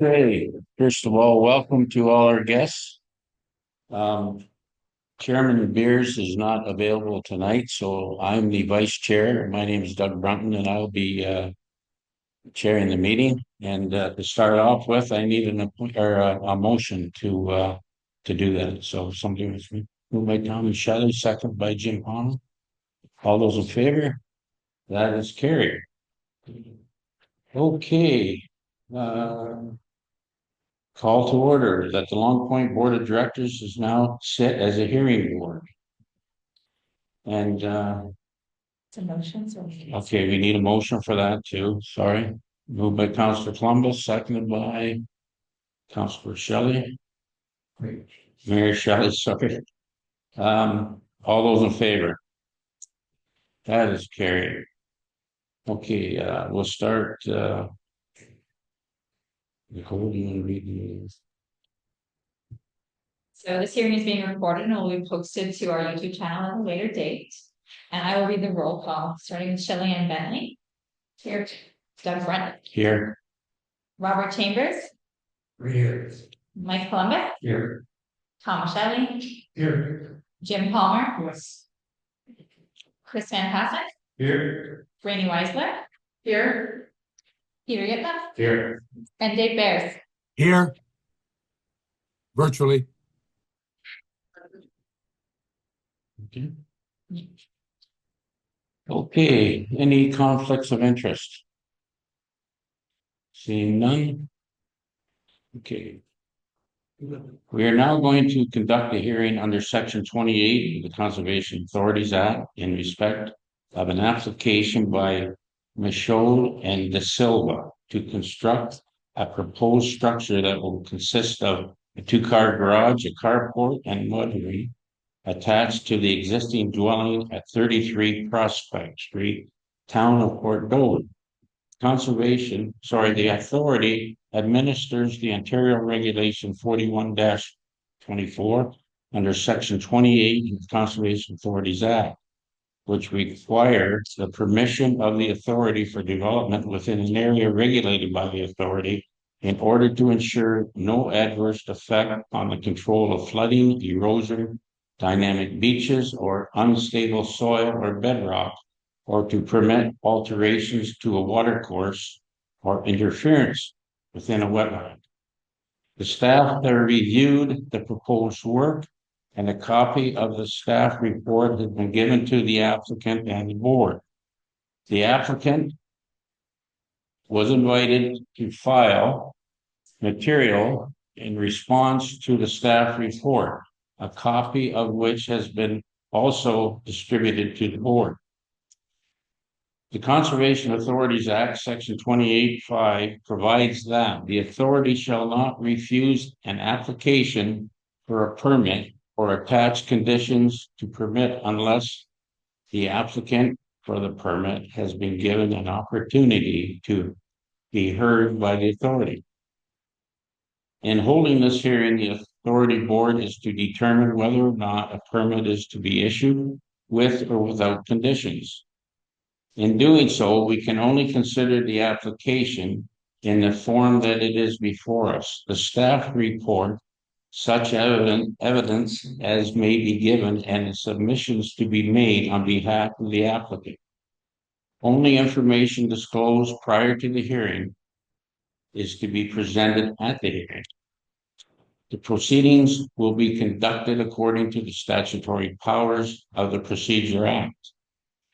Okay, first of all, welcome to all our guests. Um, Chairman Beers is not available tonight, so I'm the vice chair. My name is Doug Brunton, and I'll be chairing the meeting. And to start off with, I need a motion to do that. So somebody was moved by Tom and Shelley, second by Jim Palmer. All those in favor? That is carried. Okay. Uh, Call to order that the Long Point Board of Directors is now sit as a hearing board. And It's a motion, so. okay, we need a motion for that too. Sorry. Moved by Councillor Columbus, seconded by Councillor Shelley. Mayor Shelley, sorry. All those in favor? That is carried. Okay, we'll start. Nicole, do you want to read these? So this hearing is being recorded and will be posted to our YouTube channel at a later date. And I will read the roll call, starting with Shelley Ann Bentley. Here. Doug Brent. Here. Robert Chambers. Here. Mike Columbus. Here. Tom Shelley. Here. Jim Palmer. Yes. Chris Van Passen. Here. Rainey Weisler. Here. Peter Yipman. Here. And Dave Bears. Here, virtually. Okay. Okay, any conflicts of interest? Seeing none? Okay. We are now going to conduct a hearing under Section 28 of the Conservation Authorities Act in respect of an application by Michaud and De Silva to construct a proposed structure that will consist of a two-car garage, a carport, and mudroom attached to the existing dwelling at 33 Prospect Street, Town of Port Dover. The authority administers the Ontario Regulation 41-24 under Section 28 of the Conservation Authorities Act, which requires the permission of the authority for development within an area regulated by the authority in order to ensure no adverse effect on the control of flooding, erosion, dynamic beaches, or unstable soil or bedrock, or to permit alterations to a watercourse or interference within a wetland. The staff have reviewed the proposed work, and a copy of the staff report has been given to the applicant and the board. The applicant was invited to file material in response to the staff report, a copy of which has been also distributed to the board. The Conservation Authorities Act, Section 28(5), provides that the authority shall not refuse an application for a permit or attach conditions to permit unless the applicant for the permit has been given an opportunity to be heard by the authority. In holding this hearing, the authority board is to determine whether or not a permit is to be issued with or without conditions. In doing so, we can only consider the application in the form that it is before us. The staff report, such evidence as may be given, and submissions to be made on behalf of the applicant. Only information disclosed prior to the hearing is to be presented at the hearing. The proceedings will be conducted according to the statutory powers of the Procedure Act.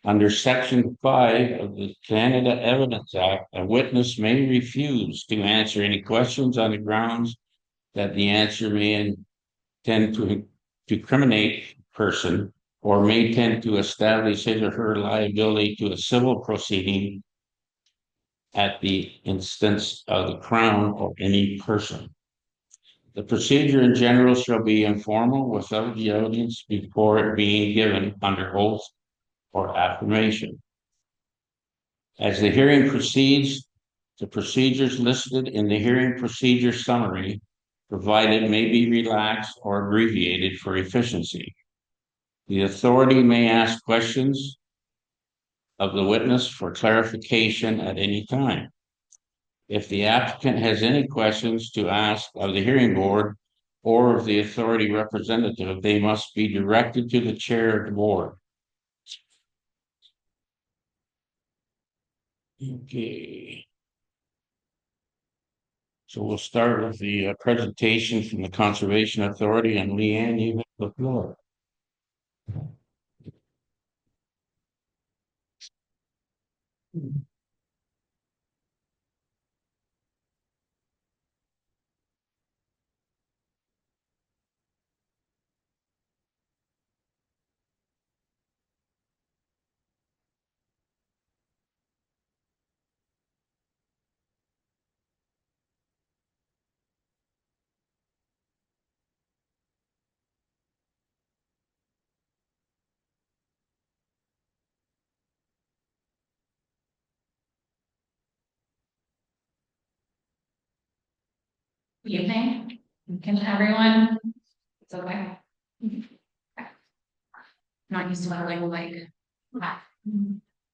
Under Section 5 of the Canada Evidence Act, a witness may refuse to answer any questions on the grounds that the answer may tend to incriminate a person or may tend to establish his or her liability to a civil proceeding at the instance of the Crown or any person. The procedure in general shall be informal without the audience before it being given under oath or affirmation. As the hearing proceeds, the procedures listed in the hearing procedure summary provided may be relaxed or abbreviated for efficiency. The authority may ask questions of the witness for clarification at any time. If the applicant has any questions to ask of the hearing board or of the authority representative, they must be directed to the chair of the board. Okay. So we'll start with the presentation from the Conservation Authority, and Leanne, you have the floor. Good evening. Can everyone? It's okay. Not used to having like.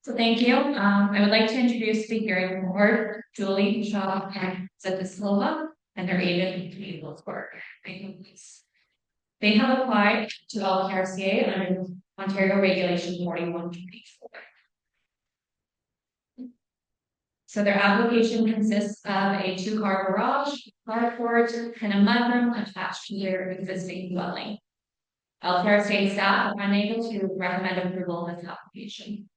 So thank you. I would like to introduce the hearing board, Julie, Shaw, and Zeta Silva, and their agent, Legal Court. They have applied to LPRCA under Ontario Regulation 4124. So their application consists of a 2-car garage, carport, and a mudroom attached to their existing dwelling. LPRCA staff are unable to recommend approval of this application.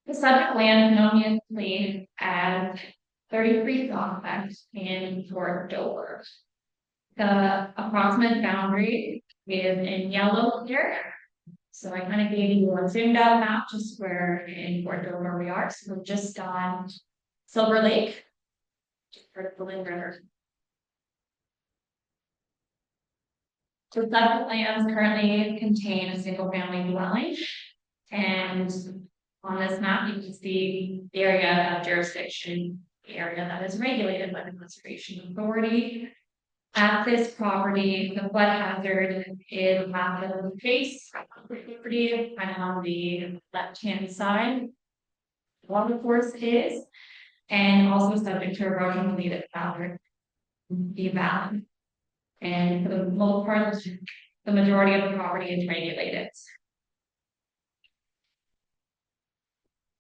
The subject land known as 33 Prospect in Fort Dover. The approximate boundary is in yellow here. So I kind of gave you a zoomed out map just where in Fort Dover we are. So we're just on Silver Lake, part of the Lynn River. So subject lands currently contain a single family dwelling. And on this map, you can see the area of jurisdiction, the area that is regulated by the Conservation Authority. At this property, the flood hazard is at the base of the property, kind of on the left-hand side. Water course is, and also subject to erosion related hazard, the valley. And for the most part, the majority of the property is regulated.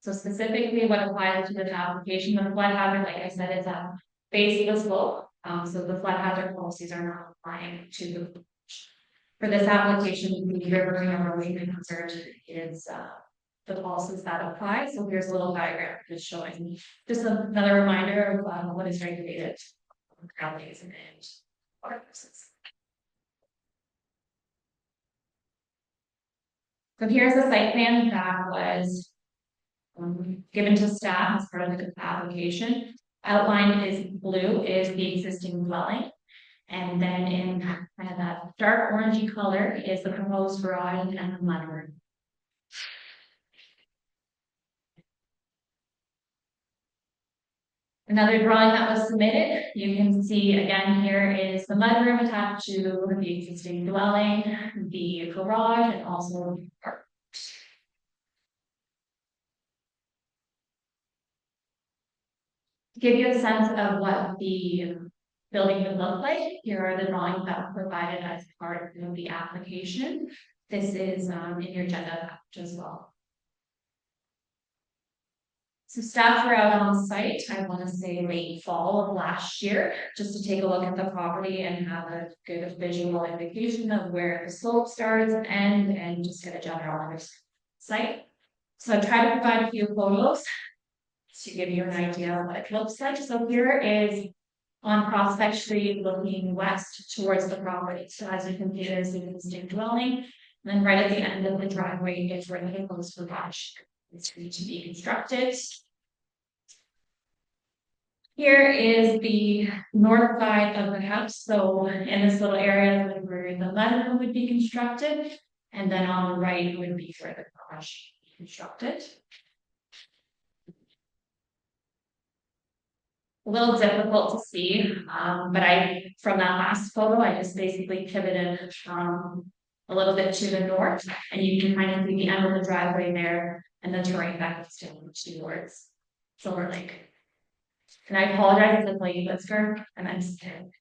So specifically what applies to this application, the flood hazard, like I said, is at base of the slope. So the flood hazard policies are not applying to the for this application, the river erosion hazard is the policies that apply. So here's a little diagram just showing just another reminder of what is regulated counties and water courses. So here's the site plan that was given to staff as part of the application. Outlined is blue is the existing dwelling. And then in kind of that dark orangey color is the proposed garage and the mudroom. Another drawing that was submitted, you can see again here is the mudroom attached to the existing dwelling, the garage, and also the park. To give you a sense of what the building would look like, here are the drawings that were provided as part of the application. This is in your agenda package as well. So staff were out on site, I want to say late fall of last year, just to take a look at the property and have a good visual indication of where the slope starts and end, and just get a general site. So I tried to provide a few photos to give you an idea of what it looks like. So here is on Prospect Street looking west towards the property. So as you can see, there's the existing dwelling. And then right at the end of the driveway is where the proposed garage is going to be constructed. Here is the north side of the house. So in this little area where the mudroom would be constructed. And then on the right would be where the garage would be constructed. A little difficult to see, but from that last photo, I just basically pivoted a little bit to the north, and you can kind of see the end of the driveway there and the terrain that goes down towards Silver Lake. And I apologize if the lady lister, and I'm just kidding.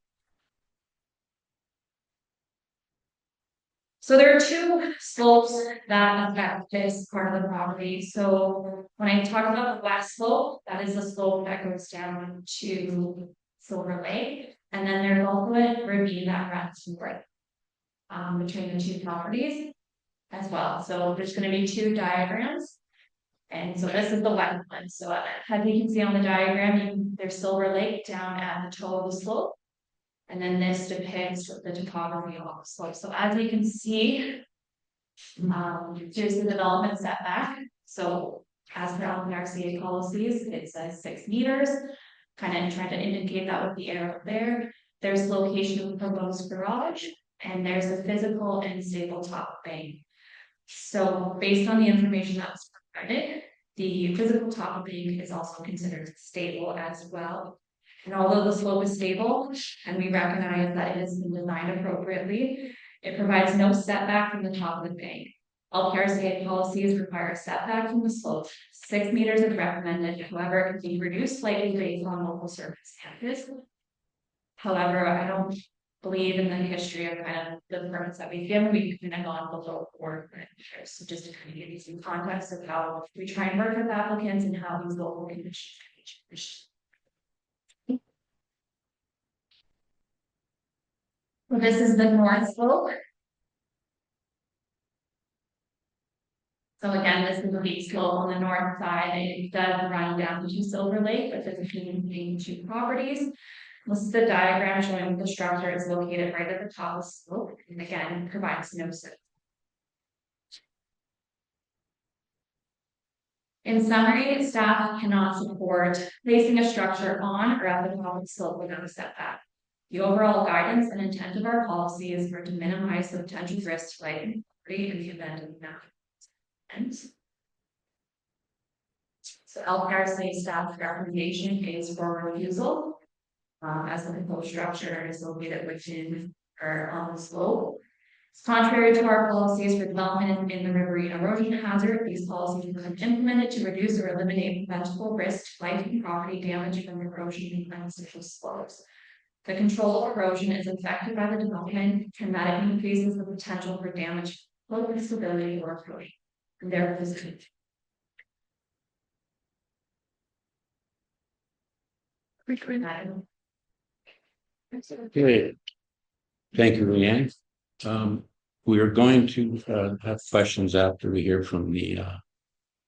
So there are two slopes that affect this part of the property. So when I talk about the west slope, that is the slope that goes down to Silver Lake. And then there's also a ravine that runs north between the two properties as well. So there's going to be two diagrams. And so this is the west one. So as you can see on the diagram, there's Silver Lake down at the toe of the slope. And then this depicts the topography of the slope. So as you can see, here's the development setback. So as per LPRCA policies, it says 6 meters, kind of trying to indicate that with the arrow there. There's location of the proposed garage, and there's a physical and stable top bank. So based on the information that was provided, the physical top bank is also considered stable as well. And although the slope is stable, and we recognize that it has been designed appropriately, it provides no setback from the top of the bank. LPRCA policies require a setback from the slope. 6 meters is recommended, however, it can be reduced slightly based on local circumstances. However, I don't believe in the history of kind of the permits that we've given, we've kind of gone below 4 meters. So just to kind of give you some context of how we try and work with applicants and how these local conditions can be changed. So this is the north slope. So again, this is the steep slope on the north side. It does run down to Silver Lake, but there's between two properties. This is the diagram showing the structure is located right at the top of the slope, and again, provides no setback. In summary, staff cannot support placing a structure on or at the top of the slope without a setback. The overall guidance and intent of our policy is for to minimize the potential risk to life and property in the event of non. So LPRCA staff recommendation is for refusal, as the proposed structure is located within or on the slope. It's contrary to our policies for development in the riverine erosion hazard. These policies have been implemented to reduce or eliminate preventable risk to life and property damage from erosion and beneficial slopes. The control of erosion is affected by the development, and that it increases the potential for damage, local stability, or erosion. And therefore, Okay. Thank you, Leanne. We are going to have questions after we hear from the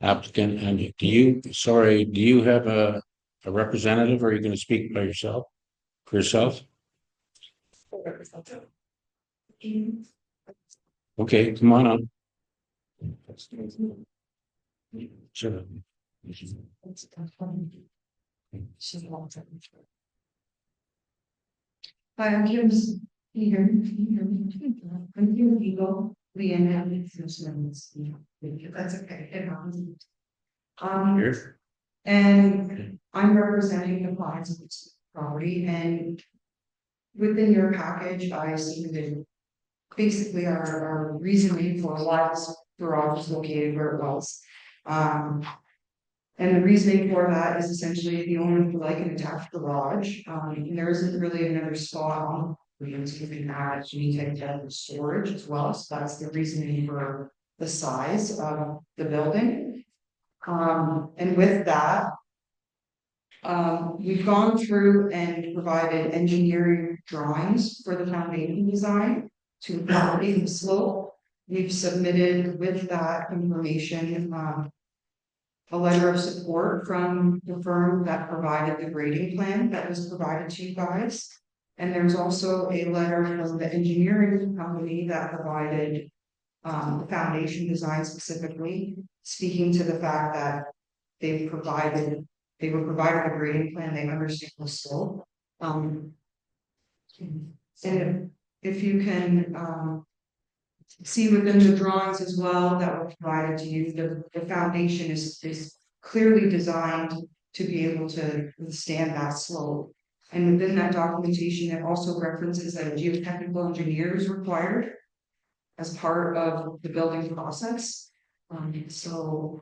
applicant. And do you have a representative, or are you going to speak by yourself? For yourself? Okay, come on up. Sure. Hi, I'm Kim. I'm Kim Eagle, Leanne. That's okay. It happens. Here. And I'm representing the clients of this property, and within your package, I submitted basically our reasoning for why this garage is located where it was. And the reasoning for that is essentially the owner would like an attached garage. And there isn't really another spot on so you can add any type of storage as well. So that's the reasoning for the size of the building. And with that, we've gone through and provided engineering drawings for the foundation design to accommodate the slope. We've submitted with that information a letter of support from the firm that provided the grading plan that was provided to you guys. And there's also a letter from the engineering company that provided the foundation design specifically, speaking to the fact that they were provided a grading plan, they understand the slope. And if you can see within the drawings as well that were provided to you, the foundation is clearly designed to be able to withstand that slope. And within that documentation, it also references that a geotechnical engineer is required as part of the building process. So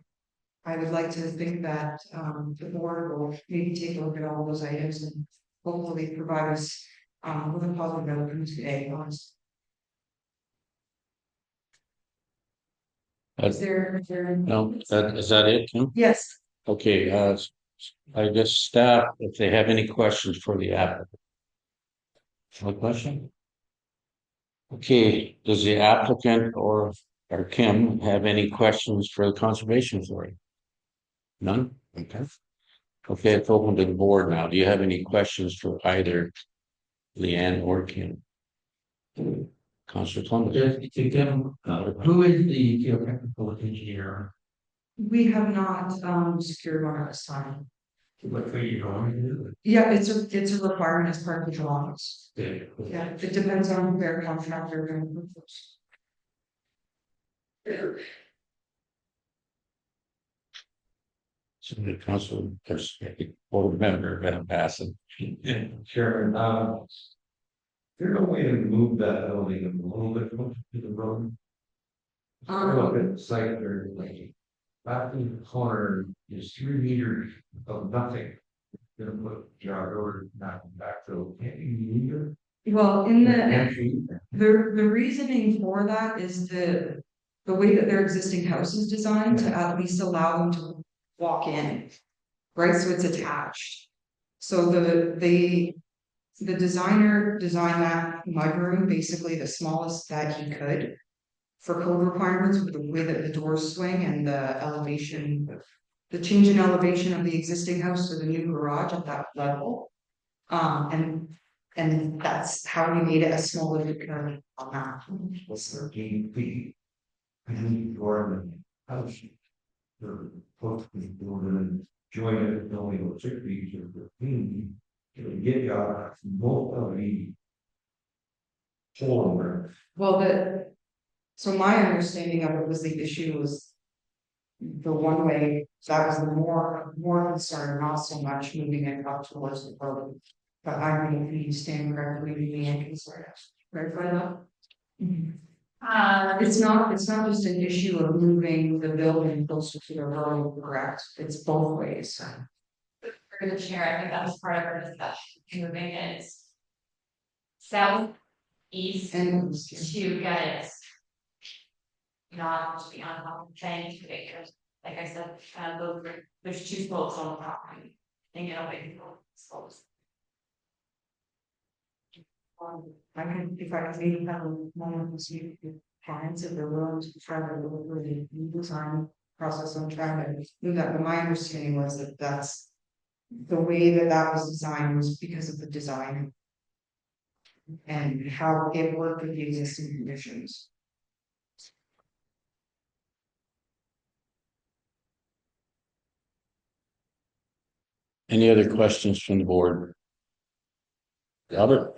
I would like to think that, the board will maybe take a look at all those items and hopefully provide us, with a positive outcome today. Is there? No, is that it, Kim? Yes. Okay, I guess staff, if they have any questions for the applicant. No question? Okay, does the applicant or Kim have any questions for the conservation authority? None? Okay. Okay, it's open to the board now. Do you have any questions for either Leanne or Kim? Councilor Columbus? Yes, to Kim, who is the geotechnical engineer? We have not, secured one at this time. What are you going to do? Yeah, it's a requirement as part of the drawings. Okay. Yeah, it depends on their contractor and. So the council, there's a board member, Madam Bassett. Sure, there's no way to move that building a little bit closer to the road. Look at the site, there's like, back in the corner is 3 meters of nothing. Gonna put yard over, not back to, can't you either? Well, in Can't the, you either? the reasoning for that is the way that their existing house is designed to at least allow them to walk in. Right, so it's attached. So the designer designed that mudroom, basically the smallest that he could. For code requirements, with the way that the doors swing and the elevation, the change in elevation of the existing house to the new garage at that level. And that's how we made it as small as it could on that. Was 13 feet. And your house. The folks and join it, only go 6 feet or 15. It'll get you out most of the hole. Well, so my understanding of it was the issue was the one way, that was the more concern, not so much moving it up towards the road. But I mean, if you stand correctly, the entrance, right by that. It's not just an issue of moving the building closer to the road, correct? It's both ways. For the chair, I think that was part of our discussion, moving it south, east And to get it. Not to be on top of things, because, like I said, there's 2 slopes on the property. And you know, wait, slopes. if I could maybe have a moment to see if clients if they're willing to try to look through the design process on trying to do that, but my understanding was that that's the way that was designed was because of the design and how it worked with the existing conditions. Any other questions from the board? Albert?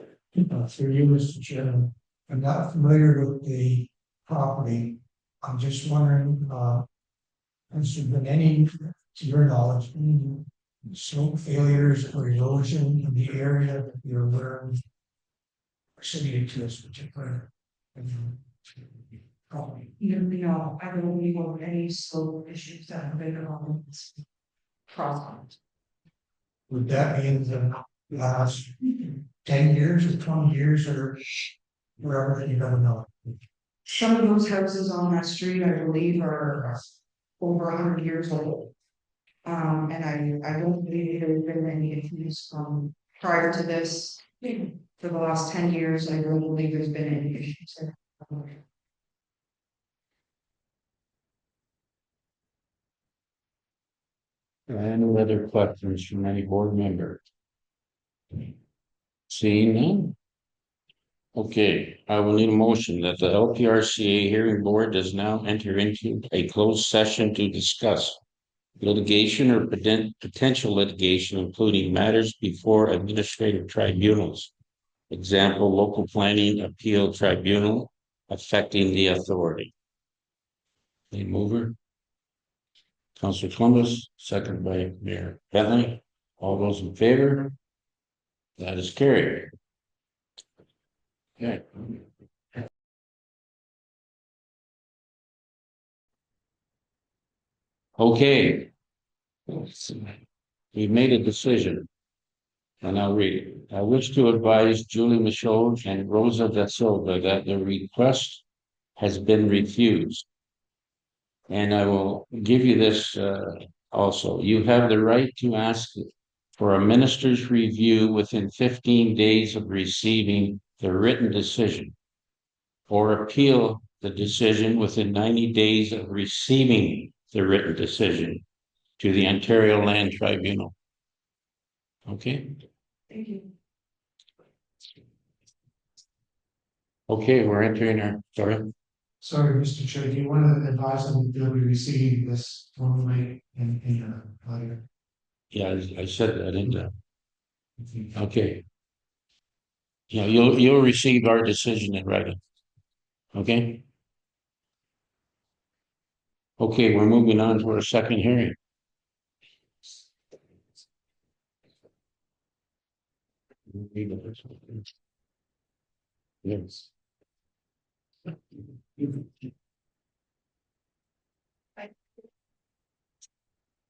Through you, Mr. Chairman, I'm not familiar with the property. I'm just wondering, has there been any, to your knowledge, any slope failures or erosion in the area that you're aware of? Proximity to this particular property? No, I don't know of any slope issues that have been on this project. Would that be in the last 10 years or 20 years or wherever, you don't know? Some of those houses on that street, I believe, are over 100 years old. And I don't believe there's been any issues from prior to this. For the last 10 years, I don't believe there's been any issues there. Any other questions from any board member? Seeing none? Okay, I will need a motion that the LPRCA hearing board does now enter into a closed session to discuss litigation or potential litigation, including matters before administrative tribunals. Example, local planning appeal tribunal affecting the authority. The mover? Councilor Columbus, second by Mayor Bentley. All those in favor? That is carried. Okay. Okay. We've made a decision. And I'll read it. I wish to advise Julie Michaud and Rosa da Silva that the request has been refused. And I will give you this also. You have the right to ask for a minister's review within 15 days of receiving the written decision, or appeal the decision within 90 days of receiving the written decision to the Ontario Land Tribunal. Okay? Thank you. Okay, we're entering our, sorry. Sorry, Mr. Chair, do you want to advise them that we receive this formally in a letter? Yeah, I said that, didn't I? Okay. Yeah, you'll receive our decision in writing. Okay? Okay, we're moving on to our second hearing. Yes.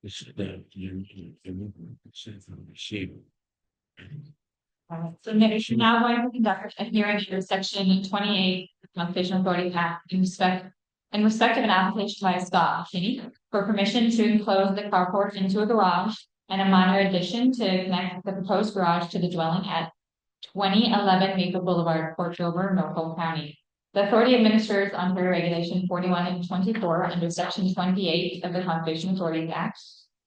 This is that you receive. So next, you're now going to conduct a hearing under section 28 of the Conservation Authority Act in respect of an application by Scott McKinney for permission to enclose the carport into a garage and a minor addition to connect the proposed garage to the dwelling at 2011 Maple Boulevard, Port Dover, Norfolk County. The authority administers under Regulation 41 and 24 under section 28 of the Conservation Authority Act,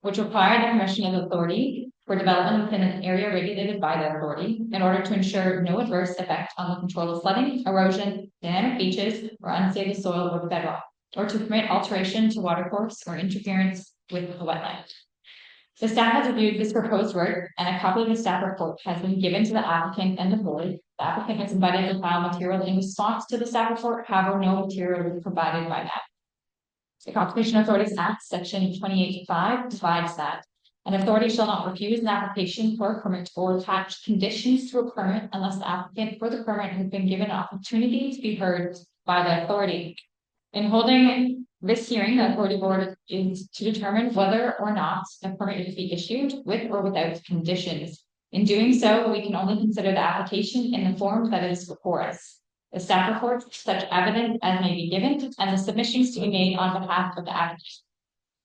which require the permission of the authority for development within an area regulated by the authority in order to ensure no adverse effect on the control of flooding, erosion, dynamic beaches, or unstable soil or bedrock, or to permit alteration to watercourse or interference with the wetland. The staff has reviewed this proposed work, and a copy of the staff report has been given to the applicant and the board. The applicant has invited to file material in response to the staff report, however, no material was provided by that. The Conservation Authorities Act, section 28.5 provides that an authority shall not refuse an application for a permit or attach conditions to a permit unless the applicant for the permit has been given an opportunity to be heard by the authority. In holding this hearing, the authority board is to determine whether or not a permit is to be issued with or without conditions. In doing so, we can only consider the application in the form that is before us. The staff report, such evidence as may be given, and the submissions to be made on behalf of the applicant.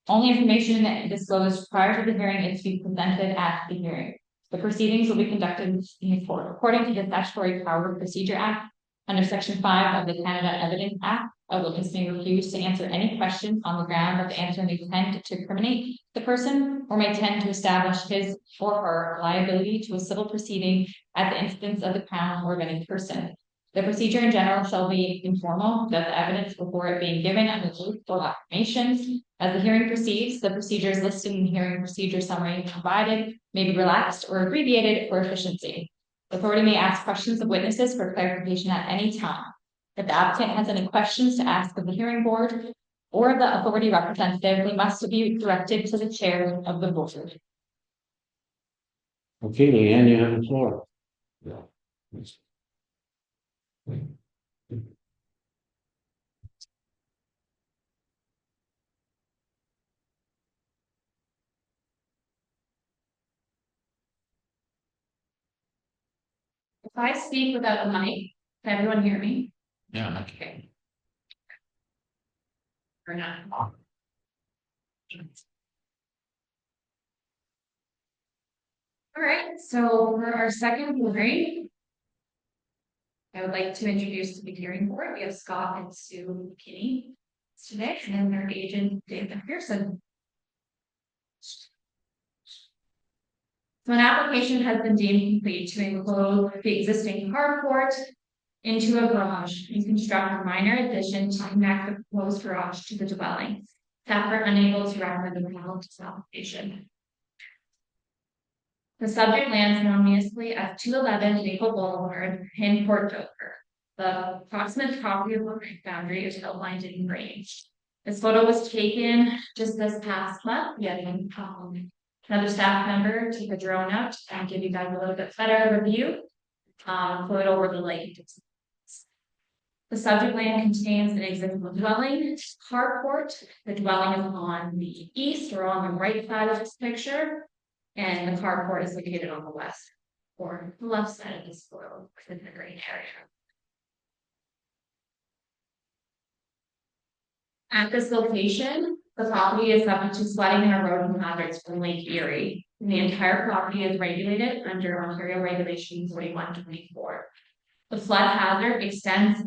Only information that disclosed prior to the hearing is to be presented at the hearing. The proceedings will be conducted in court according to the Statutory Power Procedure Act under Section 5 of the Canada Evidence Act. A witness may refuse to answer any questions on the ground that the answer may tend to incriminate the person or may tend to establish his or her liability to a civil proceeding at the instance of the Crown or of any person. The procedure in general shall be informal, that the evidence before it being given and the truthful affirmations. As the hearing proceeds, the procedures listed in the hearing procedure summary provided may be relaxed or abbreviated for efficiency. The authority may ask questions of witnesses for clarification at any time. If the applicant has any questions to ask of the hearing board or the authority representative, they must be directed to the chair of the board. Okay, Leanne, you have the floor. Yeah. If I speak without a mic, can everyone hear me? Yeah. Okay. Or not? All right, so for our second hearing, I would like to introduce the hearing board. We have Scott and Sue McKinney today, and then their agent, David Pearson. So an application has been deemed complete to enclose the existing carport into a garage and construct a minor addition to connect the proposed garage to the dwelling. Staff are unable to recommend the panel to this application. The subject lands known municipally as 211 Maple Boulevard in Port Dover. The approximate property boundary is outlined in green. This photo was taken just this past month. We had another staff member take a drone out and give you guys a little bit better review. Put it over the lake. The subject land contains an existing dwelling, carport. The dwelling is on the east or on the right side of this picture, and the carport is located on the west or the left side of this photo within the green area. At this location, the property is subject to flooding and erosion hazards from Lake Erie. And the entire property is regulated under Ontario Regulation 4124. The flood hazard extends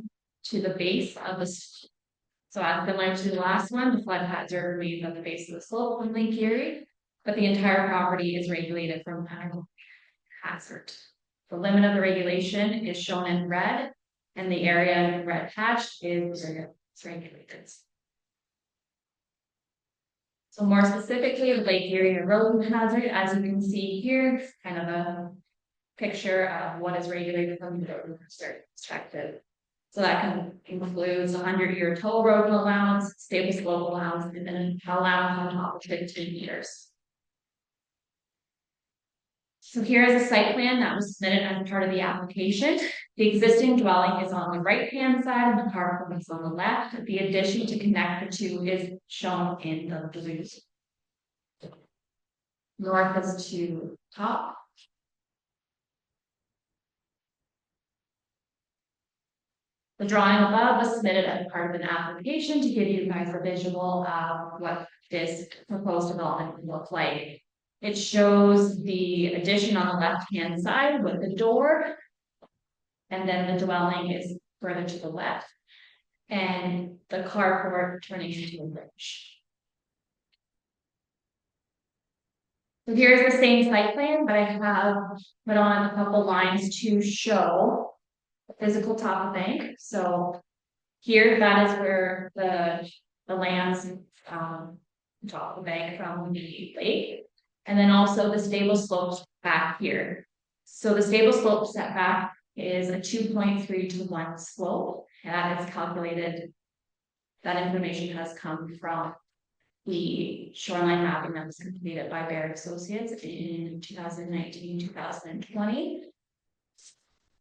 to the base of the, so as similar to the last one, the flood hazard remains at the base of the slope from Lake Erie, but the entire property is regulated from hazard. The limit of the regulation is shown in red, and the area in red hatched is regulated. So more specifically, the Lake Erie erosion hazard, as you can see here, kind of a picture of what is regulated from the perspective. So that can includes 100-year toll road allowance, stable slope allowance, and then an allowance on top of 15 meters. So here is a site plan that was submitted as part of the application. The existing dwelling is on the right-hand side, and the carport is on the left. The addition to connect the two is shown in the blue. North is to top. The drawing above was submitted as part of an application to give you guys a visual of what this proposed development would look like. It shows the addition on the left-hand side with the door, and then the dwelling is further to the left, and the carport turning into a bridge. So here's the same site plan, but I have put on a couple lines to show the physical top of bank. So here, that is where the lands top of the bank from the lake. And then also the stable slopes back here. So the stable slope setback is a 2.3 to 1 slope. That is calculated. That information has come from the shoreline mapping that was completed by Baird Associates in 2019-2020.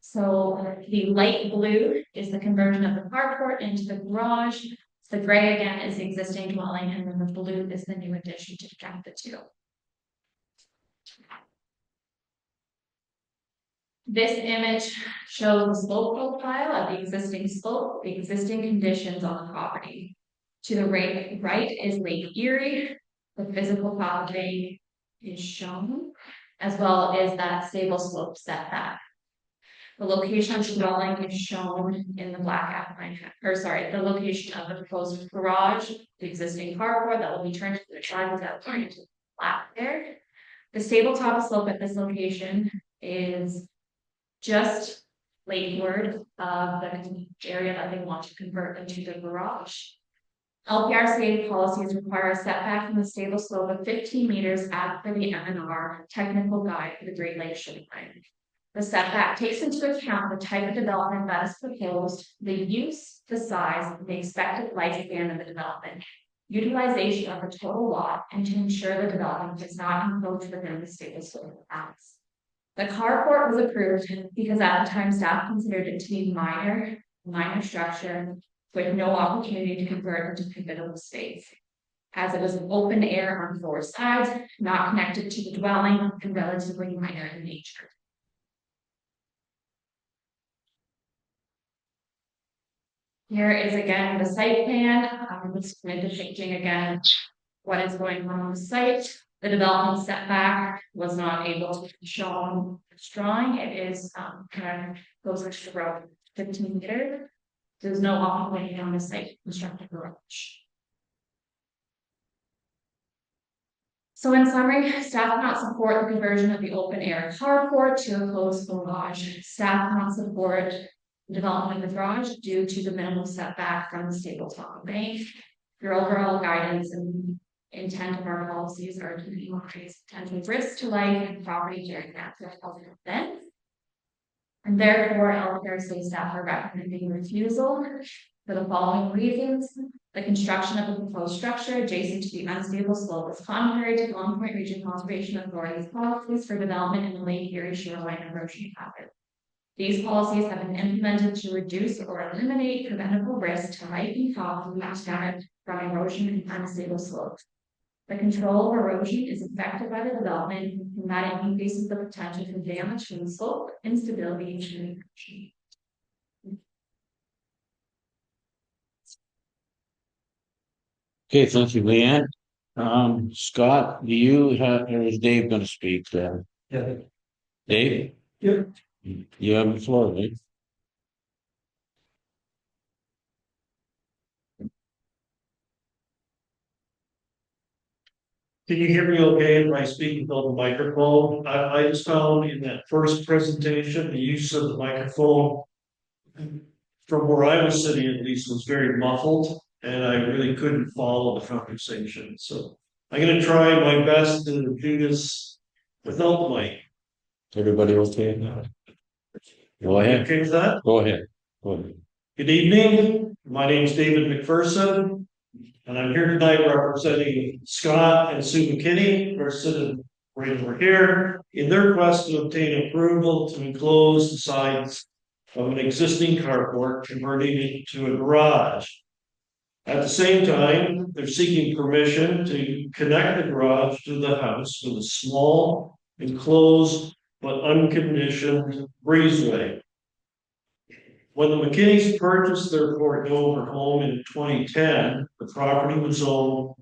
So the light blue is the conversion of the carport into the garage. The gray again is the existing dwelling, and then the blue is the new addition to connect the two. This image shows the slope profile of the existing slope, the existing conditions on the property. To the right is Lake Erie. The physical property is shown, as well as that stable slope setback. The location of the dwelling is shown in the black outline, or sorry, the location of the proposed garage, the existing carport that will be turned to the driveway that will turn into black there. The stable top slope at this location is just lakeward of the area that they want to convert into the garage. LPRCA policies require a setback from the stable slope of 15 meters as per the MNR technical guide for the Great Lakes shoreline. The setback takes into account the type of development that is proposed, the use, the size, and the expected lifespan of the development, utilization of the total lot, and to ensure the development does not encroach within the stable slope bounds. The carport was approved because at the time staff considered it to be minor structure with no opportunity to convert into habitable space, as it was an open air on 4 sides, not connected to the dwelling, and relatively minor in nature. Here is again the site plan. It's depicting again what is going on the site. The development setback was not able to be shown drawing. It is kind of goes to the road 15 meters. There's no operating on the site to construct a garage. So in summary, staff cannot support the conversion of the open air carport to a closed garage. Staff cannot support the development of the garage due to the minimal setback from the stable top bank. Your overall guidance and intent of our policies are to minimize potential risk to life and property during natural health events. And therefore, LPRCA staff are recommending refusal for the following reasons. The construction of the proposed structure adjacent to the unstable slope is contrary to the Long Point Region Conservation Authority's policies for development in the Lake Erie shoreline erosion hazard. These policies have been implemented to reduce or eliminate preventable risks to life and property stemming from erosion and unstable slopes. The control of erosion is affected by the development, and that it increases the potential for damage from slope, instability, and erosion. Okay, thank you, Leanne. Scott, do you have, or is Dave gonna speak there? Yeah. Dave? Yep. You have the floor, Dave. Can you hear me okay if I speak without the microphone? I just found in that first presentation, the use of the microphone from where I was sitting at least was very muffled and I really couldn't follow the conversation. So I'm gonna try my best to do this without the mic. Everybody okay? Go ahead, Okay with that? go ahead, go ahead. Good evening. My name is David McPherson. And I'm here tonight representing Scott and Sue McKinney, who are sitting right over here, in their quest to obtain approval to enclose the sides of an existing carport, converting it to a garage. At the same time, they're seeking permission to connect the garage to the house with a small, enclosed, but unconditioned breezeway. When the McKinneys purchased their Fort Dover home in 2010, the property was zoned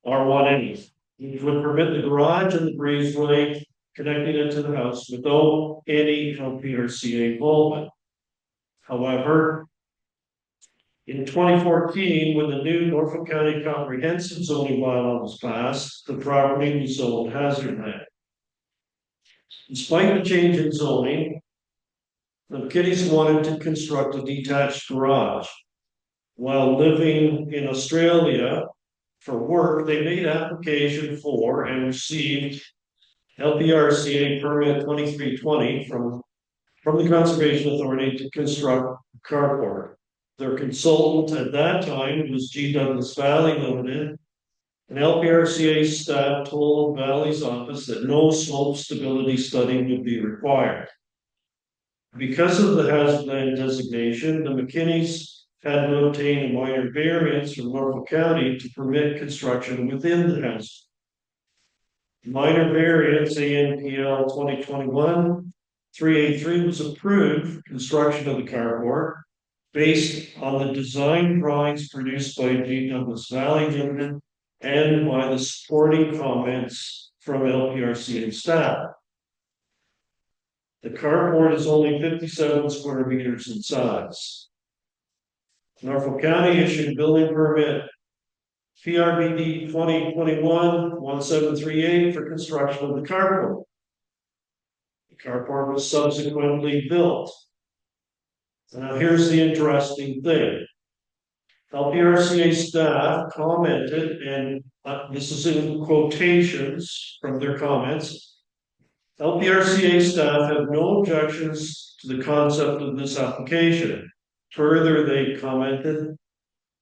R1A, which would permit the garage and the breezeway connecting it to the house without any LPRCA involvement. However, in 2014, when the new Norfolk County Comprehensive Zoning Bylaw was passed, the property was zoned hazard land. Despite the change in zoning, the McKinneys wanted to construct a detached garage. While living in Australia for work, they made application for and received LPRCA permit 2320 from the Conservation Authority to construct a carport. Their consultant at that time was G. Douglas Valley Limited, and LPRCA staff told Valley's office that no slope stability study would be required. Because of the hazard land designation, the McKinneys had to obtain a minor variance from Norfolk County to permit construction within the house. Minor variance ANPL 2021-383 was approved for construction of the carport based on the design drawings produced by G. Douglas Valley Limited and by the supporting comments from LPRCA staff. The carport is only 57 square meters in size. Norfolk County issued a building permit PRBD 2021-1738 for construction of the carport. The carport was subsequently built. Now here's the interesting thing. LPRCA staff commented, and this is in quotations from their comments, LPRCA staff have no objections to the concept of this application. Further, they commented,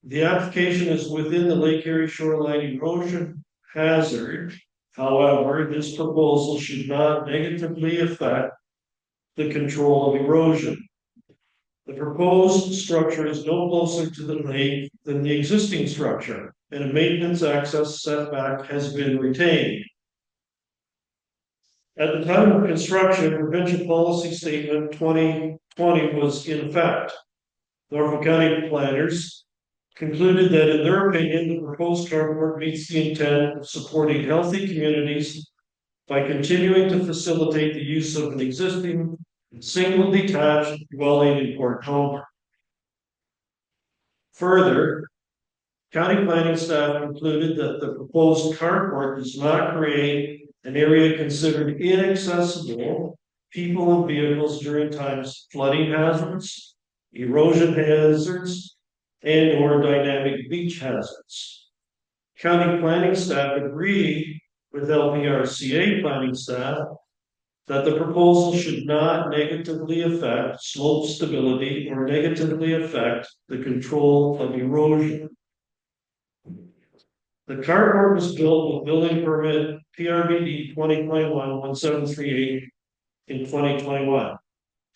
the application is within the Lake Erie shoreline erosion hazard. However, this proposal should not negatively affect the control of erosion. The proposed structure is no closer to the lake than the existing structure, and a maintenance access setback has been retained. At the time of construction, Provincial Policy Statement 2020 was in effect. Norfolk County planners concluded that, in their opinion, the proposed carport meets the intent of supporting healthy communities by continuing to facilitate the use of an existing single detached dwelling in Port Dover. Further, county planning staff concluded that the proposed carport does not create an area considered inaccessible people and vehicles during times of flooding hazards, erosion hazards, and or dynamic beach hazards. County planning staff agreed with LPRCA planning staff that the proposal should not negatively affect slope stability or negatively affect the control of erosion. The carport was built with building permit PRBD 2021-1738 in 2021.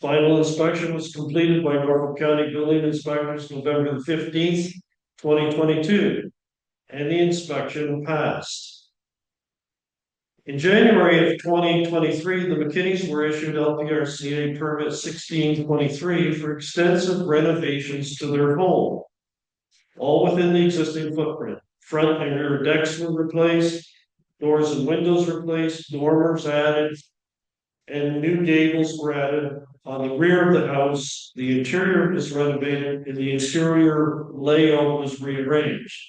Final inspection was completed by Norfolk County Building Inspectors November the 15th, 2022, and the inspection passed. In January of 2023, the McKinneys were issued LPRCA permit 1623 for extensive renovations to their home, all within the existing footprint. Front and rear decks were replaced, doors and windows replaced, dormers added, and new gables were added on the rear of the house. The interior was renovated and the interior layout was rearranged,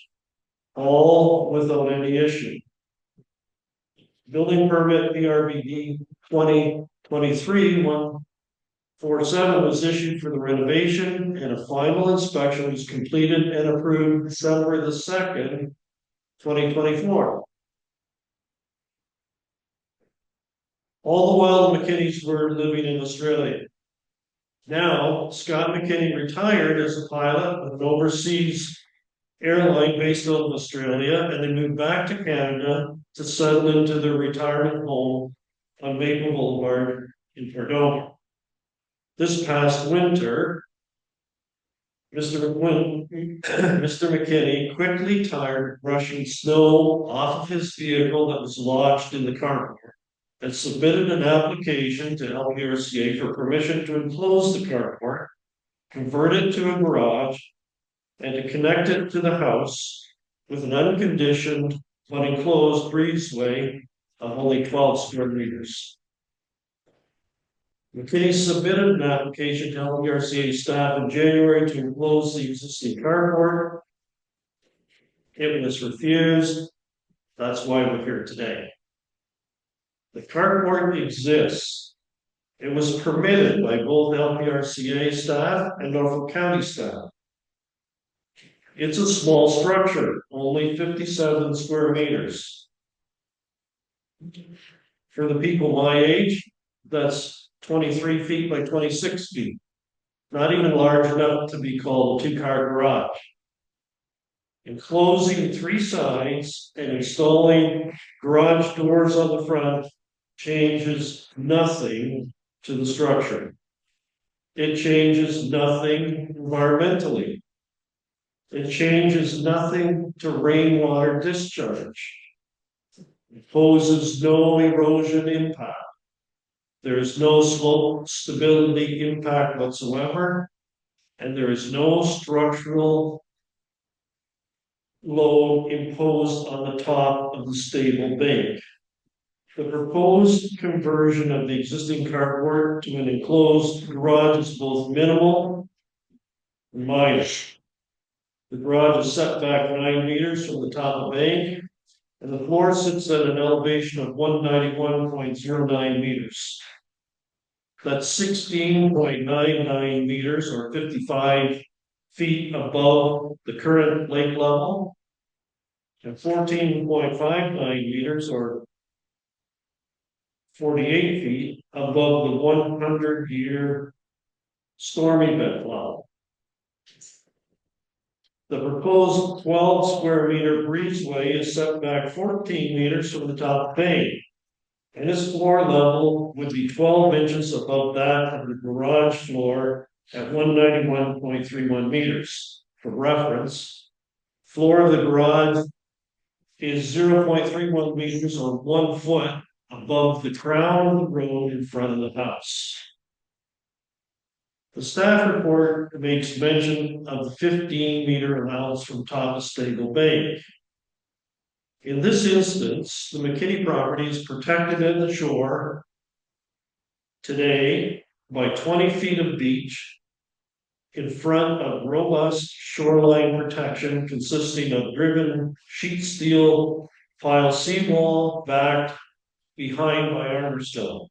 all without any issue. Building permit PRBD 2023-147 was issued for the renovation, and a final inspection was completed and approved December the 2nd, 2024. All the while, the McKinneys were living in Australia. Now, Scott McKinney retired as a pilot of an overseas airline based out of Australia, and they moved back to Canada to settle into their retirement home on Maple Boulevard in Perdona. This past winter, Mr. McKinney quickly tired brushing snow off of his vehicle that was lodged in the carport, and submitted an application to LPRCA for permission to enclose the carport, convert it to a garage, and to connect it to the house with an unconditioned but enclosed breezeway of only 12 square meters. McKinney submitted an application to LPRCA staff in January to enclose the existing carport. It was refused. That's why we're here today. The carport exists. It was permitted by both LPRCA staff and Norfolk County staff. It's a small structure, only 57 square meters. For the people my age, that's 23 feet by 26 feet. Not even large enough to be called a two-car garage. Enclosing 3 sides and installing garage doors on the front changes nothing to the structure. It changes nothing environmentally. It changes nothing to rainwater discharge. It poses no erosion impact. There is no slope stability impact whatsoever, and there is no structural load imposed on the top of the stable bank. The proposed conversion of the existing carport to an enclosed garage is both minimal and minor. The garage is set back 9 meters from the top of the bank, and the floor sits at an elevation of 191.09 meters. That's 16.99 meters or 55 feet above the current lake level, and 14.59 meters or 48 feet above the 100-year storm event level. The proposed 12 square meter breezeway is set back 14 meters from the top bank, and its floor level would be 12 inches above that of the garage floor at 191.31 meters. For reference, floor of the garage is 0.31 meters or 1 foot above the crown of the road in front of the house. The staff report makes mention of the 15-meter allowance from top of stable bank. In this instance, the McKinney property is protected at the shore today by 20 feet of beach in front of robust shoreline protection consisting of driven sheet steel pile seawall backed behind by armor stone.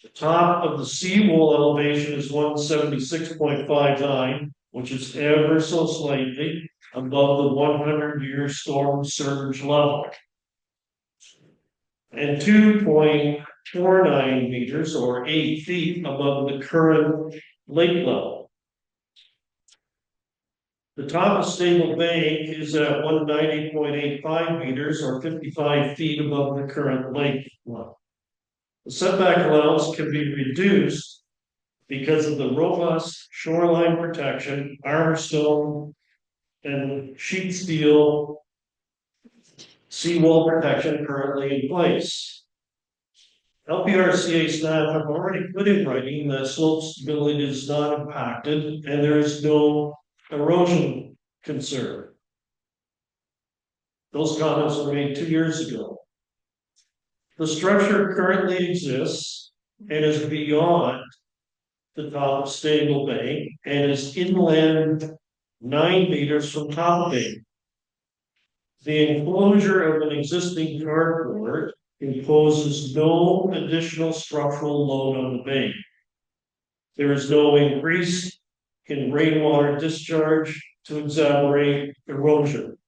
The top of the seawall elevation is 176.59, which is ever so slightly above the 100-year storm surge level, and 2.49 meters or 8 feet above the current lake level. The top of stable bank is at 190.85 meters or 55 feet above the current lake level. The setback allowance can be reduced because of the robust shoreline protection, armor stone, and sheet steel seawall protection currently in place. LPRCA staff have already put in writing that slope stability is not impacted and there is no erosion concern. Those comments were made 2 years ago. The structure currently exists and is beyond the top of Stable Bank and is inland 9 meters from top of bank. The enclosure of an existing carport imposes no additional structural load on the bank. There is no increase in rainwater discharge to exaggerate erosion.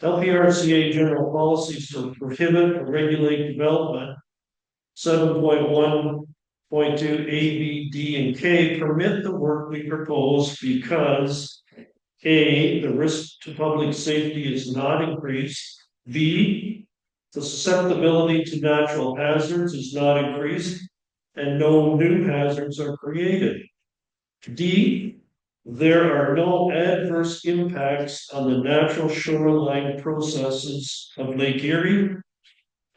LPRCA general policies to prohibit or regulate development 7.1.2 A, B, D, and K permit the work we propose because A, the risk to public safety is not increased. B, the susceptibility to natural hazards is not increased and no new hazards are created. D, there are no adverse impacts on the natural shoreline processes of Lake Erie.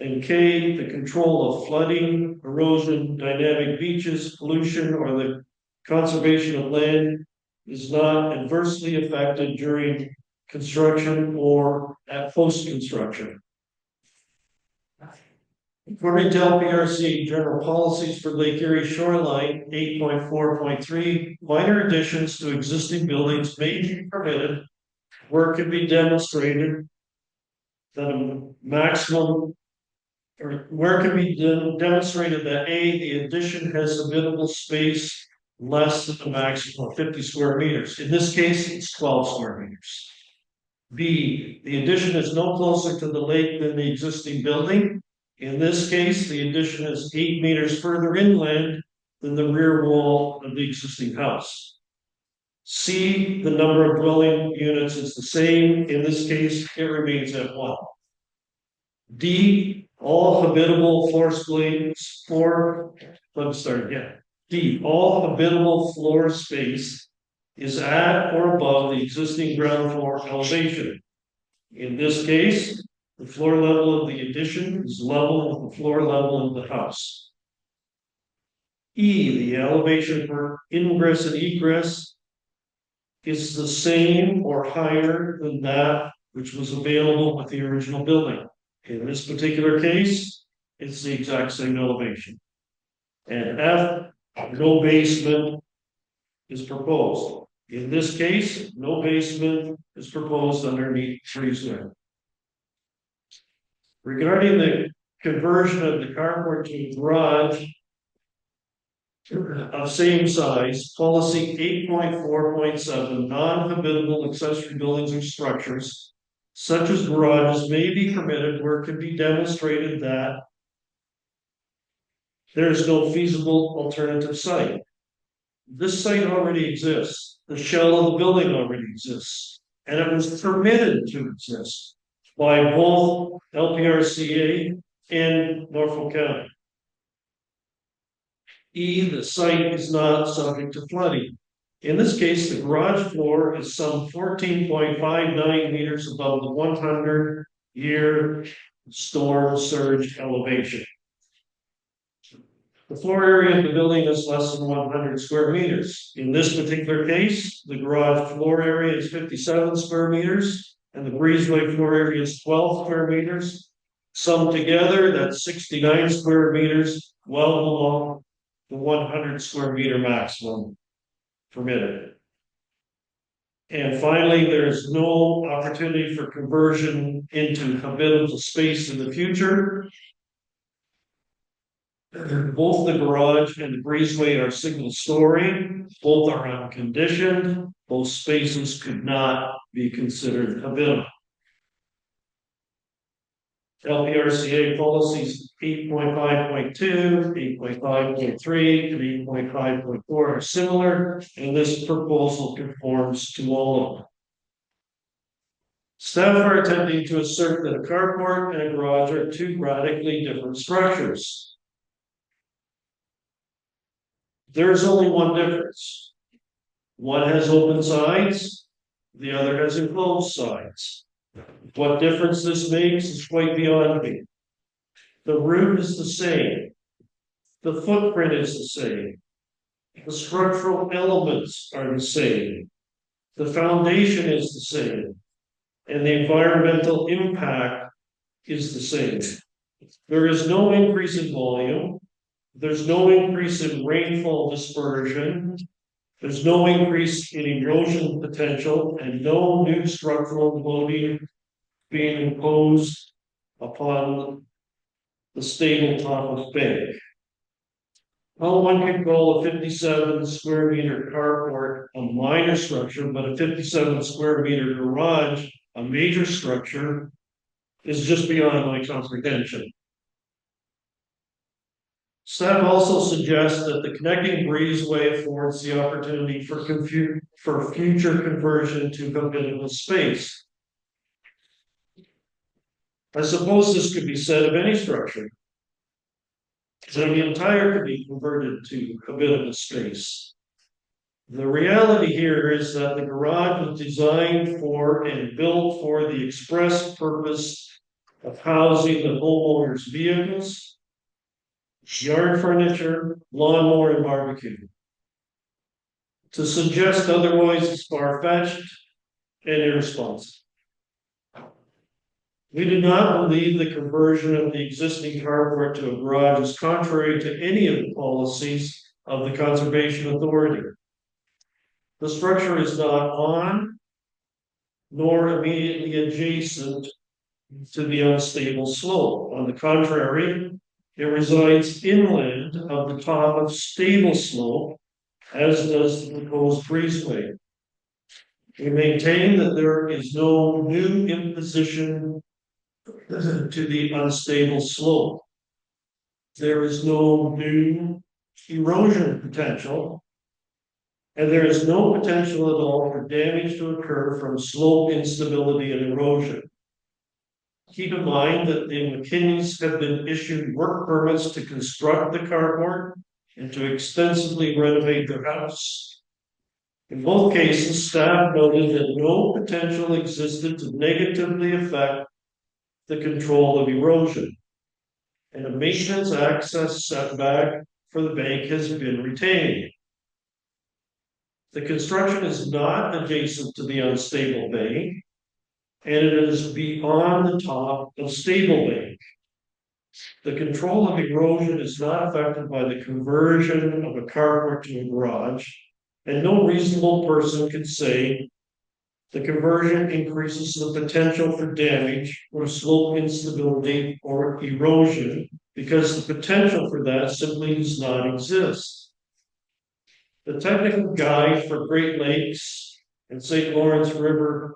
And K, the control of flooding, erosion, dynamic beaches, pollution, or the conservation of land is not adversely affected during construction or at post-construction. According to LPRCA general policies for Lake Erie shoreline 8.4.3, minor additions to existing buildings may be permitted where it can be demonstrated that a maximum, or where it can be demonstrated that A, the addition has habitable space less than the maximum of 50 square meters. In this case, it's 12 square meters. B, the addition is no closer to the lake than the existing building. In this case, the addition is 8 meters further inland than the rear wall of the existing house. C, the number of dwelling units is the same. In this case, it remains at 1. D, all habitable floor space D, all habitable floor space is at or above the existing ground floor elevation. In this case, the floor level of the addition is level with the floor level of the house. E, the elevation for ingress and egress is the same or higher than that which was available with the original building. In this particular case, it's the exact same elevation. And F, no basement is proposed. In this case, no basement is proposed underneath trees there. Regarding the conversion of the carport to a garage of same size, policy 8.4.7, non-habitable accessory buildings or structures, such as garages, may be permitted where it can be demonstrated that there is no feasible alternative site. This site already exists. The shell of the building already exists, and it was permitted to exist by both LPRCA and Norfolk County. E, the site is not subject to flooding. In this case, the garage floor is some 14.59 meters above the 100-year storm surge elevation. The floor area of the building is less than 100 square meters. In this particular case, the garage floor area is 57 square meters, and the breezeway floor area is 12 square meters. Summed together, that's 69 square meters, well below the 100 square meter maximum permitted. And finally, there is no opportunity for conversion into habitable space in the future. Both the garage and the breezeway are single story, both are unconditioned, both spaces could not be considered habitable. LPRCA policies 8.5.2, 8.5.3, and 8.5.4 are similar, and this proposal conforms to all of them. Staff are attempting to assert that a carport and a garage are two radically different structures. There's only one difference. One has open sides, the other has enclosed sides. What difference this makes is quite beyond me. The roof is the same. The footprint is the same. The structural elements are the same. The foundation is the same. And the environmental impact is the same. There is no increase in volume. There's no increase in rainfall dispersion. There's no increase in erosion potential and no new structural loading being imposed upon the stable top of bank. Well, one could call a 57 square meter carport a minor structure, but a 57 square meter garage, a major structure, is just beyond my comprehension. Staff also suggests that the connecting breezeway affords the opportunity for future conversion to habitable space. I suppose this could be said of any structure. So the entire could be converted to habitable space. The reality here is that the garage was designed for and built for the express purpose of housing the homeowner's vehicles, yard furniture, lawnmower, and barbecue. To suggest otherwise is far-fetched and irresponsible. We do not believe the conversion of the existing carport to a garage is contrary to any of the policies of the Conservation Authority. The structure is not on nor immediately adjacent to the unstable slope. On the contrary, it resides inland of the top of stable slope, as does the proposed breezeway. We maintain that there is no new imposition to the unstable slope. There is no new erosion potential, and there is no potential at all for damage to occur from slope instability and erosion. Keep in mind that the McKinneys have been issued work permits to construct the carport and to extensively renovate their house. In both cases, staff noted that no potential existed to negatively affect the control of erosion, and a maintenance access setback for the bank has been retained. The construction is not adjacent to the unstable bank, and it is beyond the top of stable bank. The control of erosion is not affected by the conversion of a carport to a garage, and no reasonable person can say the conversion increases the potential for damage or slope instability or erosion, because the potential for that simply does not exist. The technical guide for Great Lakes and St. Lawrence River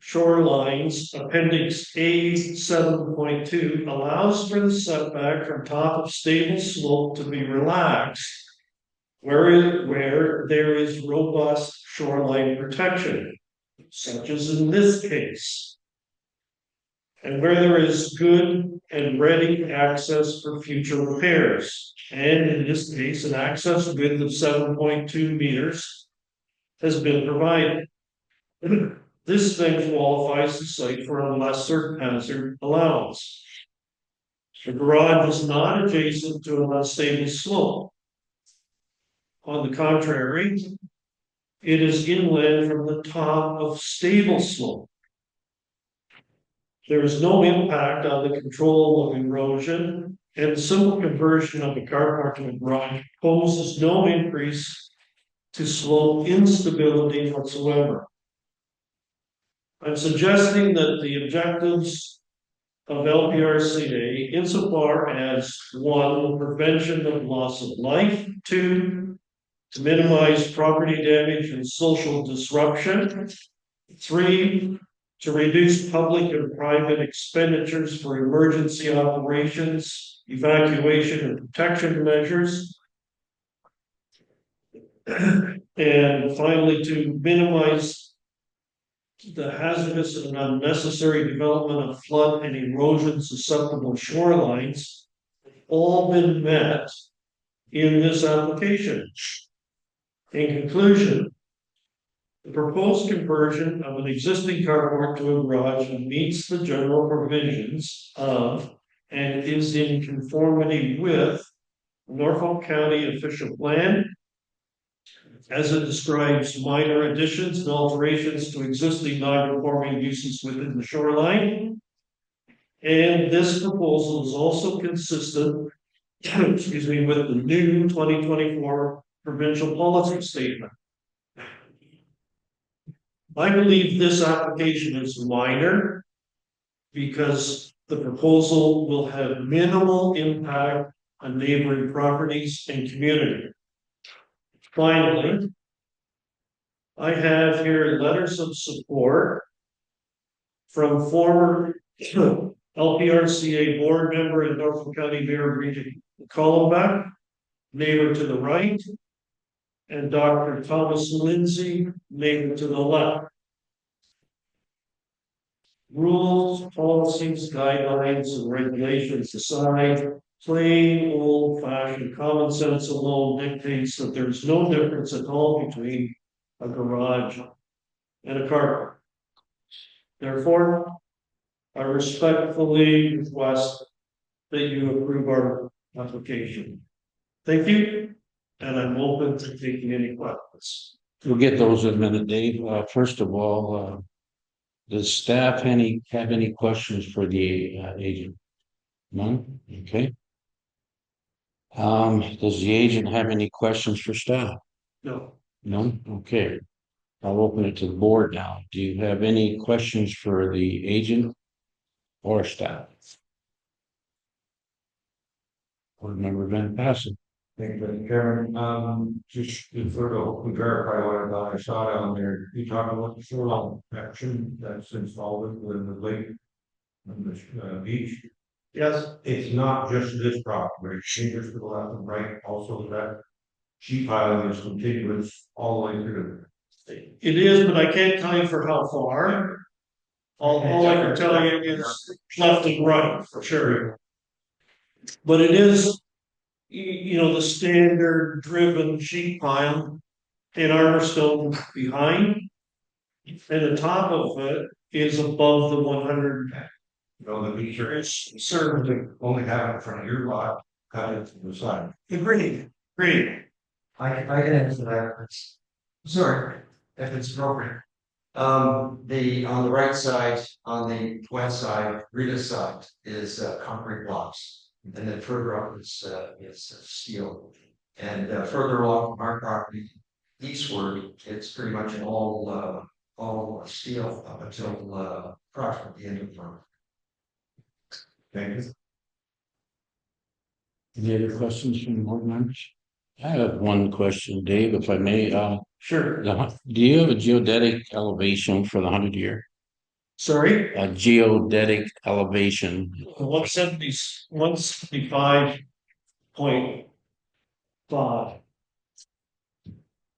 shorelines, Appendix A 7.2, allows for the setback from top of stable slope to be relaxed where there is robust shoreline protection, such as in this case, and where there is good and ready access for future repairs. And in this case, an access width of 7.2 meters has been provided. This then qualifies the site for a lesser hazard allowance. The garage is not adjacent to an unstable slope. On the contrary, it is inland from the top of stable slope. There is no impact on the control of erosion, and the simple conversion of a carport to a garage poses no increase to slope instability whatsoever. I'm suggesting that the objectives of LPRCA, insofar as 1, the prevention of loss of life, 2, to minimize property damage and social disruption, 3, to reduce public and private expenditures for emergency operations, evacuation and protection measures, and finally to minimize the hazardous and unnecessary development of flood and erosion susceptible shorelines, all been met in this application. In conclusion, the proposed conversion of an existing carport to a garage meets the general provisions of and is in conformity with Norfolk County official plan as it describes minor additions and alterations to existing non-conforming uses within the shoreline. And this proposal is also consistent, excuse me, with the new 2024 provincial policy statement. I believe this application is minor because the proposal will have minimal impact on neighboring properties and community. Finally, I have here letters of support from former LPRCA board member and Norfolk County Mayor Regent Columback, neighbor to the right, and Dr. Thomas Lindsay, neighbor to the left. Rules, policies, guidelines, and regulations aside, plain old-fashioned common sense alone dictates that there's no difference at all between a garage and a carport. Therefore, I respectfully request that you approve our application. Thank you, and I'm open to taking any questions. We'll get those in a minute, Dave. First of all, does staff have any questions for the agent? None? Okay. Does the agent have any questions for staff? No. None? Okay. I'll open it to the board now. Do you have any questions for the agent or staff? Board member Van Passen. Thank you, Mr. Chairman. Just to sort of verify what I saw down there, you talked about the shoreline action that's installed within the lake on the beach. Yes, It's not just this property, but it changes to the left and right, also that sheet piling is contiguous all the way through. it is, but I can't tell you for how far. All I can tell you is left and right, for sure. But it is, you know, the standard driven sheet pile in armor stone behind. And the top of it is above the 100. You know, the beach area It's certainly only have it in front of your lot, cut it to the side. agreed. I can answer that. Sorry, if it's appropriate. On the right side, on the west side, Rita's side is concrete blocks. And then further up is steel. And further along our property, eastward, it's pretty much all steel up until approximately the end of the month. Thank you. Any other questions from the board members? I have one question, Dave, if I may. Sure. Do you have a geodetic elevation for the 100-year? Sorry. A geodetic elevation. 175.5.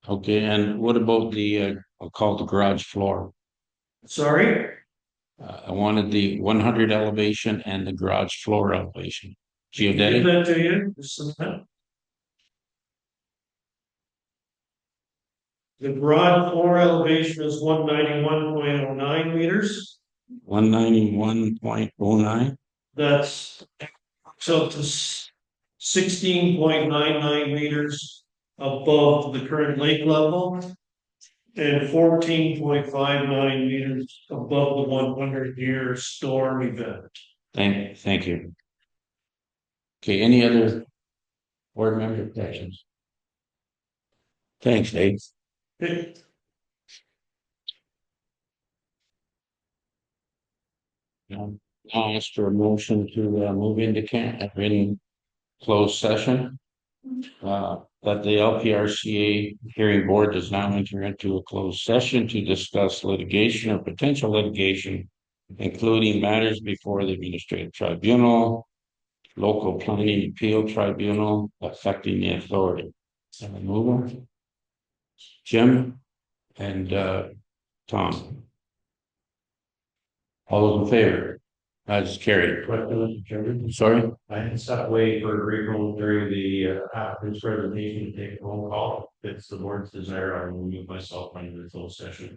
Okay, and what about the I'll call it the garage floor? Sorry. I wanted the 100 elevation and the garage floor elevation. Give Geodetic. that to you. Just a minute. The garage floor elevation is 191.09 meters. 191.09. That's so to 16.99 meters above the current lake level and 14.59 meters above the 100-year storm event. Thank you. Okay, any other board member questions? Thanks, Dave. Okay. I'll ask for a motion to move into in closed session. That the LPRCA hearing board does now enter into a closed session to discuss litigation or potential litigation, including matters before the administrative tribunal, local planning appeal tribunal affecting the authority. Move Jim and Tom. All those in favor? That's carried. Mr. Chairman, Sorry, I had stepped away for a brief moment during the applicant's presentation to take a phone call. If it's the board's desire, I will remove myself from the closed session.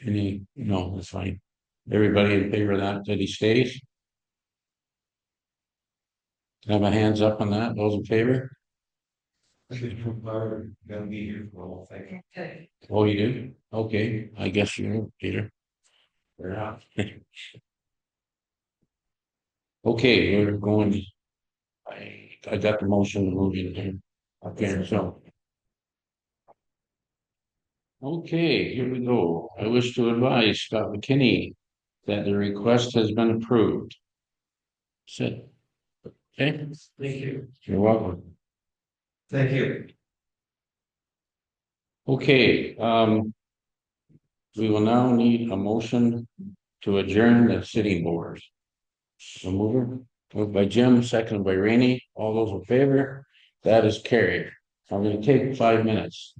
no, that's fine. Everybody in favor of that he stays? Have my hands up on that, those in favor? Gonna be here for a while, thank you. Oh, you do? Okay, I guess you do, Peter. Fair enough. Okay, we're going. I got the motion to move in here. Okay, so. Okay, here we go. I wish to advise Scott McKinney that the request has been approved. Sit. Okay, Thank you. you're welcome. Thank you. Okay, we will now need a motion to adjourn the city board. So moved by Jim, seconded by Rainey. All those in favor? That is carried. I'm gonna take 5 minutes.